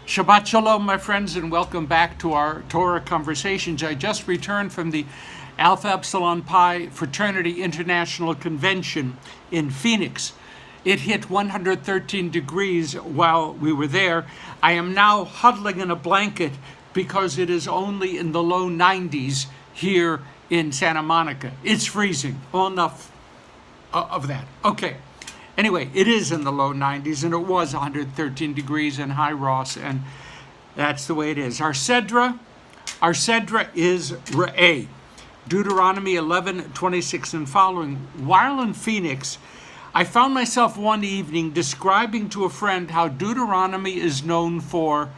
Shabbat Shalom, my friends, and welcome back to our Torah conversations. I just returned from the Alpha Epsilon Pi Fraternity International Convention in Phoenix. It hit 113 degrees while we were there. I am now huddling in a blanket because it is only in the low 90s here in Santa Monica. It's freezing. Well, enough of that. Okay. Anyway, it is in the low 90s, and it was 113 degrees in High Ross, and that's the way it is. Our Sedra is Re'eh. Deuteronomy 11:26 and following. While in Phoenix, I found myself one evening describing to a friend how Deuteronomy is known for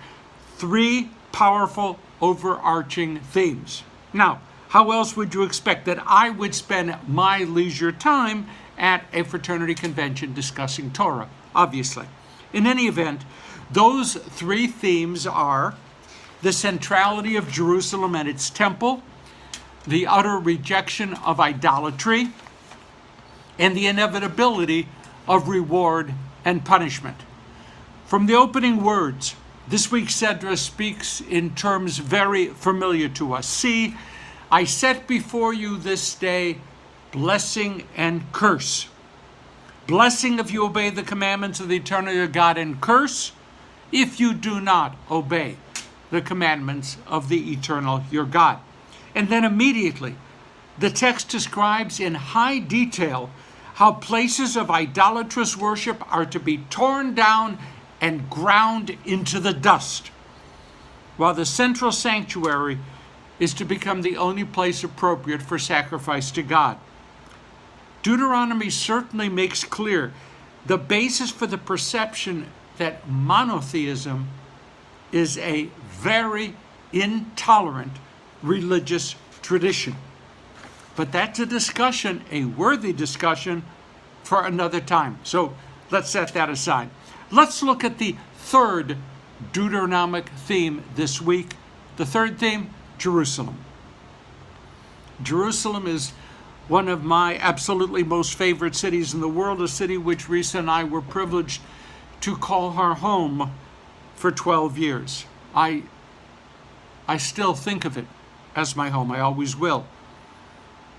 three powerful overarching themes. Now, how else would you expect that I would spend my leisure time at a fraternity convention discussing Torah? Obviously. In any event, those three themes are the centrality of Jerusalem and its temple, the utter rejection of idolatry, and the inevitability of reward and punishment. From the opening words, this week's Sedra speaks in terms very familiar to us. See, I set before you this day blessing and curse. Blessing if you obey the commandments of the eternal your God, and curse if you do not obey the commandments of the eternal your God. And then immediately, the text describes in high detail how places of idolatrous worship are to be torn down and ground into the dust, while the central sanctuary is to become the only place appropriate for sacrifice to God. Deuteronomy certainly makes clear the basis for the perception that monotheism is a very intolerant religious tradition. But that's a discussion, a worthy discussion, for another time. So let's set that aside. Let's look at the third Deuteronomic theme this week. The third theme, Jerusalem. Jerusalem is one of my absolutely most favorite cities in the world, a city which Risa and I were privileged to call our home for 12 years. I still think of it as my home. I always will.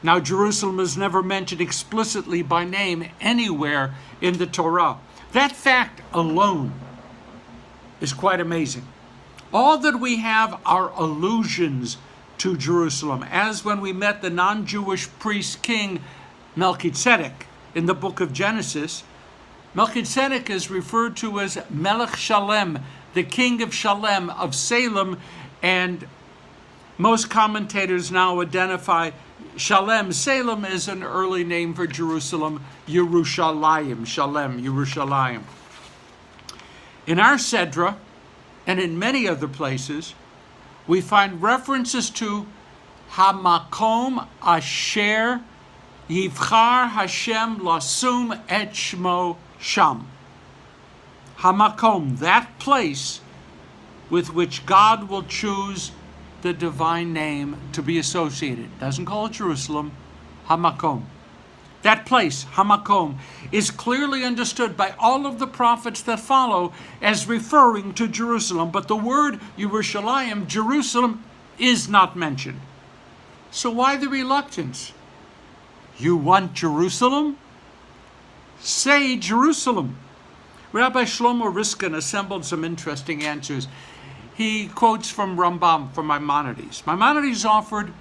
Now, Jerusalem is never mentioned explicitly by name anywhere in the Torah. That fact alone is quite amazing. All that we have are allusions to Jerusalem, as when we met the non-Jewish priest king Melchizedek in the book of Genesis. Melchizedek is referred to as Melech Shalem, the king of Shalem, of Salem, and most commentators now identify Shalem. Salem is an early name for Jerusalem, Yerushalayim, Shalem, Yerushalayim. In our Sedra, and in many other places, we find references to Hamakom Asher Yivchar Hashem Lasum Et Shmo Sham. Hamakom, that place with which God will choose the divine name to be associated. Doesn't call it Jerusalem, Hamakom. That place, Hamakom, is clearly understood by all of the prophets that follow as referring to Jerusalem, but the word Yerushalayim, Jerusalem, is not mentioned. So why the reluctance? You want Jerusalem? Say Jerusalem. Rabbi Shlomo Riskin assembled some interesting answers. He quotes from Rambam, from Maimonides. Maimonides offered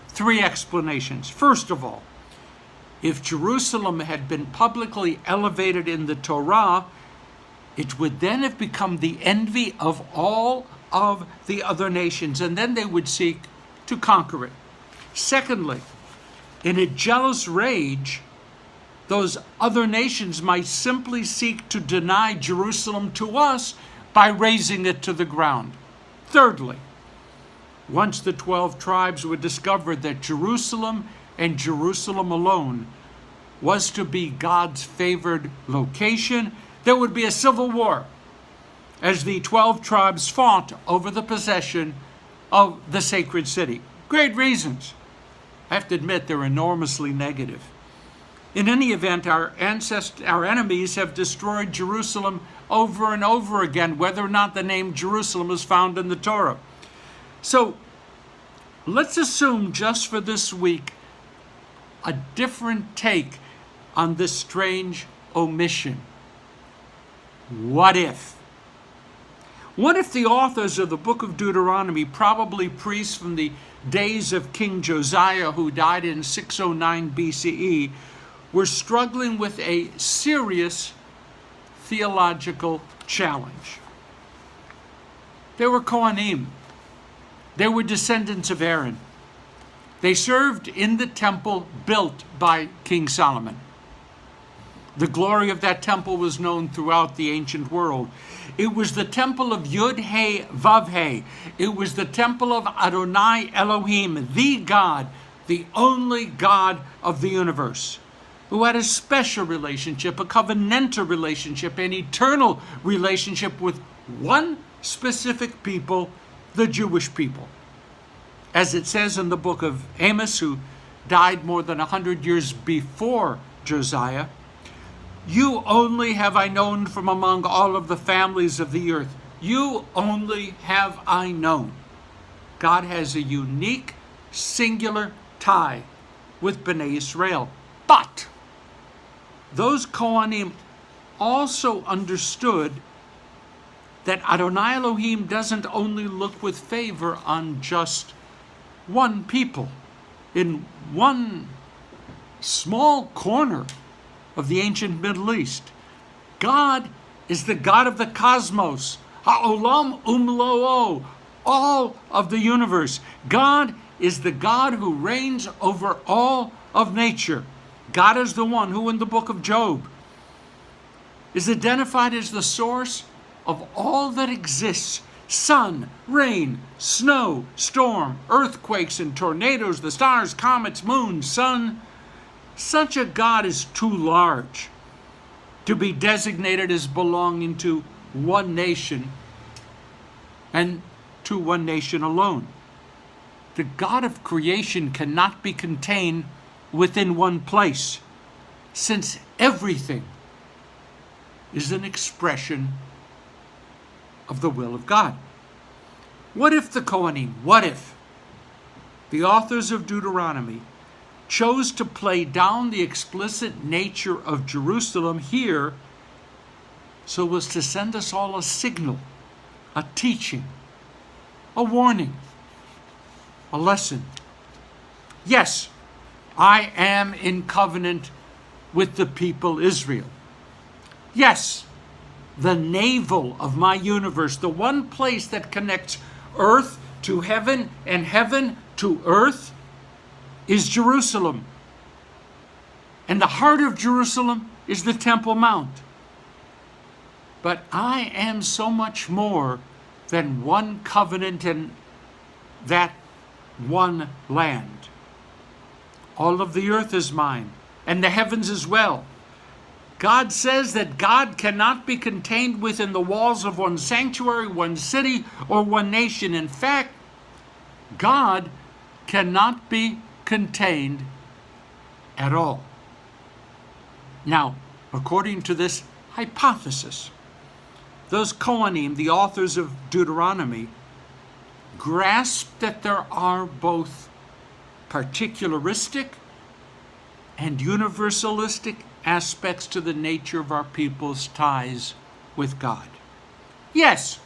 three explanations. First of all, if Jerusalem had been publicly elevated in the Torah, it would then have become the envy of all of the other nations, and then they would seek to conquer it. Secondly, in a jealous rage, those other nations might simply seek to deny Jerusalem to us by razing it to the ground. Thirdly, once the 12 tribes would discover that Jerusalem and Jerusalem alone was to be God's favored location, there would be a civil war as the 12 tribes fought over the possession of the sacred city. Great reasons. I have to admit, they're enormously negative. In any event, our enemies have destroyed Jerusalem over and over again, whether or not the name Jerusalem is found in the Torah. So let's assume just for this week a different take on this strange omission. What if? What if the authors of the book of Deuteronomy, probably priests from the days of King Josiah, who died in 609 BCE, were struggling with a serious theological challenge? They were Kohanim. They were descendants of Aaron. They served in the temple built by King Solomon. The glory of that temple was known throughout the ancient world. It was the temple of Yud-He Vav-He. It was the temple of Adonai Elohim, the God, the only God of the universe, who had a special relationship, a covenantal relationship, an eternal relationship with one specific people, the Jewish people. As it says in the book of Amos, who died more than 100 years before Josiah, "You only have I known from among all of the families of the earth. You only have I known." God has a unique, singular tie with Bnei Israel. But those Kohanim also understood that Adonai Elohim doesn't only look with favor on just one people in one small corner of the ancient Middle East. God is the God of the cosmos, ha'olam umlo'o, all of the universe. God is the God who reigns over all of nature. God is the one who in the book of Job is identified as the source of all that exists. Sun, rain, snow, storm, earthquakes and tornadoes, the stars, comets, moon, sun. Such a God is too large to be designated as belonging to one nation and to one nation alone. The God of creation cannot be contained within one place, since everything is an expression of the will of God. What if the Kohanim, what if the authors of Deuteronomy chose to play down the explicit nature of Jerusalem here so as to send us all a signal, a teaching, a warning, a lesson? Yes, I am in covenant with the people Israel. Yes, the navel of my universe, the one place that connects earth to heaven and heaven to earth, is Jerusalem. And the heart of Jerusalem is the Temple Mount. But I am so much more than one covenant in that one land. All of the earth is mine, and the heavens as well. God says that God cannot be contained within the walls of one sanctuary, one city, or one nation. In fact, God cannot be contained at all. Now, according to this hypothesis, those Kohanim, the authors of Deuteronomy, grasp that there are both particularistic and universalistic aspects to the nature of our people's ties with God. Yes,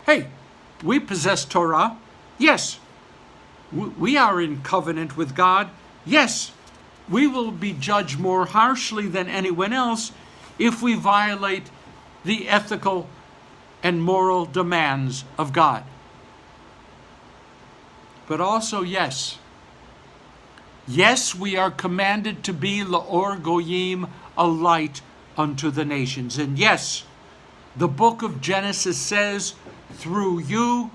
hey, we possess Torah. Yes, we are in covenant with God. Yes, we will be judged more harshly than anyone else if we violate the ethical and moral demands of God. But also, yes, we are commanded to be La'or Goyim, a light unto the nations. And yes, the book of Genesis says, through you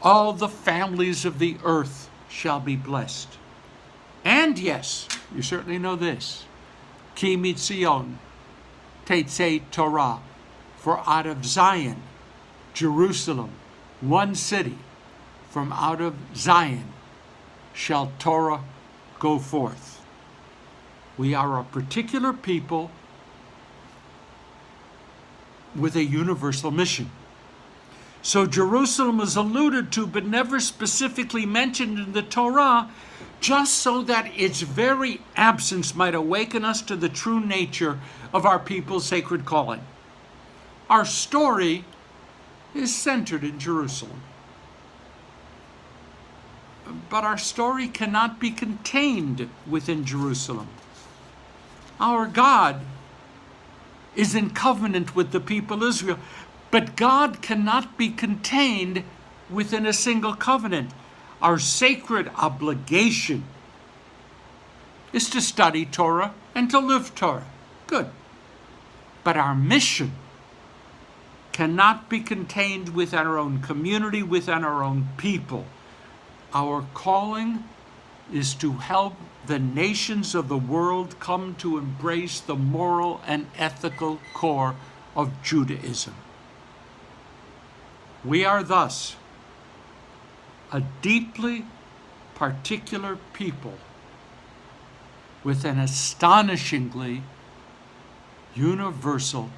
all the families of the earth shall be blessed. And yes, you certainly know this, Ki mitzion tetzei Torah, for out of Zion, Jerusalem, one city, from out of Zion shall Torah go forth. We are a particular people with a universal mission. So Jerusalem is alluded to but never specifically mentioned in the Torah, just so that its very absence might awaken us to the true nature of our people's sacred calling. Our story is centered in Jerusalem. But our story cannot be contained within Jerusalem. Our God is in covenant with the people Israel, but God cannot be contained within a single covenant. Our sacred obligation is to study Torah and to live Torah. Good. But our mission cannot be contained within our own community, within our own people. Our calling is to help the nations of the world come to embrace the moral and ethical core of Judaism. We are thus a deeply particular people with an astonishingly universal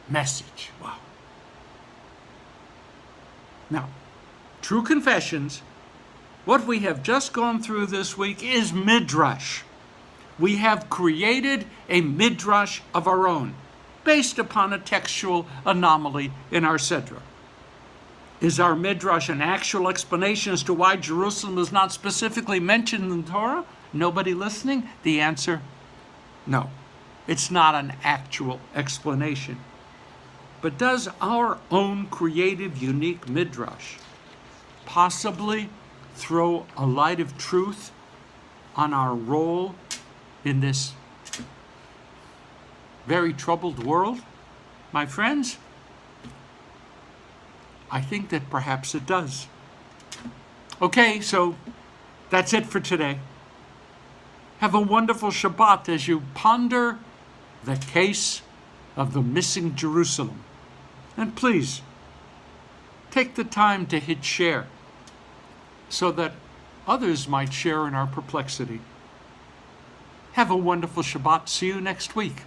message. Wow. Now, True Confessions, what we have just gone through this week is Midrash. We have created a Midrash of our own, based upon a textual anomaly in our Sedra. Is our Midrash an actual explanation as to why Jerusalem is not specifically mentioned in the Torah? Nobody listening? The answer, no. It's not an actual explanation. But does our own creative, unique Midrash possibly throw a light of truth on our role in this very troubled world, my friends? I think that perhaps it does. Okay, so that's it for today. Have a wonderful Shabbat as you ponder the case of the missing Jerusalem. And please, take the time to hit share so that others might share in our perplexity. Have a wonderful Shabbat. See you next week.